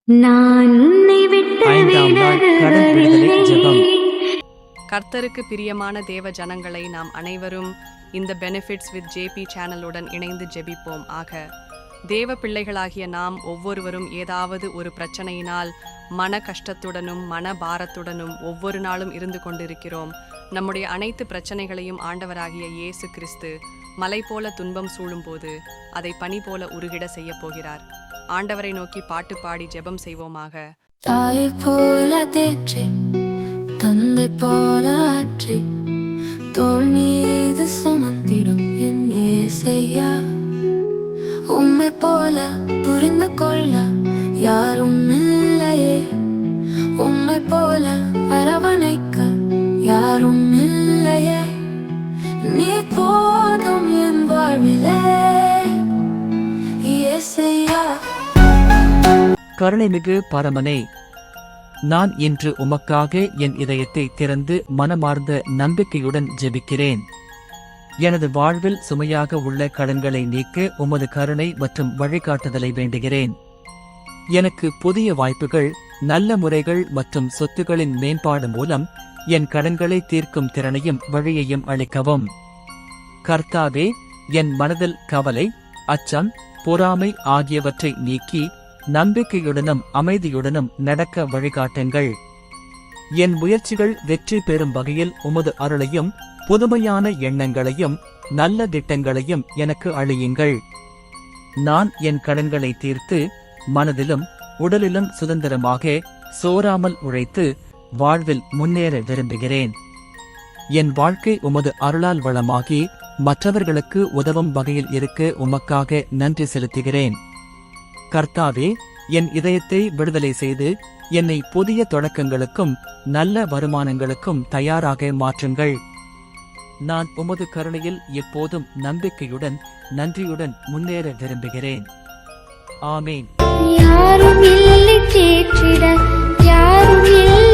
நான் உன்னை விட்டு ஐந்தாம் நாள் கடன் விடுதலை ஜெபம். கர்த்தருக்கு பிரியமான தேவ ஜனங்களை நாம் அனைவரும் இந்த பெனிஃபிட்ஸ் வித் ஜேபி சேனலுடன் இணைந்து ஜெபிப்போம். ஆக தேவ பிள்ளைகளாகிய நாம் ஒவ்வொருவரும் ஏதாவது ஒரு பிரச்சனையினால் மன கஷ்டத்துடனும் மன பாரத்துடனும் ஒவ்வொரு நாளும் இருந்து கொண்டிருக்கிறோம். நம்முடைய அனைத்து பிரச்சனைகளையும் ஆண்டவராகிய இயேசு கிறிஸ்து மலை போல துன்பம் சூழும்போது அதை பனி போல உருகிட செய்ய போகிறார். ஆண்டவரை நோக்கி பாட்டு பாடி ஜெபம் செய்வோமாக. தாயை போல தேற்றி தந்தை போல ஆற்றி தோள் மீது சுமந்திடும் என் இயேசையா, உம்மை போல புரிந்து கொள்ள யாரும் இல்லையே, உம்மை போல அரவணைக்க யாரும் இல்லையே, நீ போதும் என் வாழ்விலே இயேசையா. கருணைமிகு பரமனே, நான் இன்று உமக்காக என் இதயத்தை திறந்து மனமார்ந்த நம்பிக்கையுடன் ஜெபிக்கிறேன். எனது வாழ்வில் சுமையாக உள்ள கடன்களை நீக்க உமது கருணை மற்றும் வழிகாட்டுதலை வேண்டுகிறேன். எனக்கு புதிய வாய்ப்புகள், நல்ல முறைகள் மற்றும் சொத்துகளின் மேம்பாடு மூலம் என் கடன்களை தீர்க்கும் திறனையும் வழியையும் அளிக்கவும். கர்த்தாவே, என் மனதில் கவலை, அச்சம், பொறாமை ஆகியவற்றை நீக்கி நம்பிக்கையுடனும் அமைதியுடனும் நடக்க வழிகாட்டுங்கள். என் முயற்சிகள் வெற்றி பெறும் வகையில் உமது அருளையும் புதுமையான எண்ணங்களையும் நல்ல திட்டங்களையும் எனக்கு அளியுங்கள். நான் என் கடன்களை தீர்த்து மனதிலும் உடலிலும் சுதந்திரமாக சோராமல் உழைத்து வாழ்வில் முன்னேற விரும்புகிறேன். என் வாழ்க்கை உமது அருளால் வளமாகி மற்றவர்களுக்கு உதவும் வகையில் இருக்க உமக்காக நன்றி செலுத்துகிறேன். கர்த்தாவே, என் இதயத்தை விடுதலை செய்து என்னை புதிய தொடக்கங்களுக்கும் நல்ல வருமானங்களுக்கும் தயாராக மாற்றுங்கள். நான் உமது கருணையில் எப்போதும் நம்பிக்கையுடன் நன்றியுடன் முன்னேற விரும்புகிறேன். ஆமேன். யாரும் இல்லை தேற்றிட, யாரும் இல்லை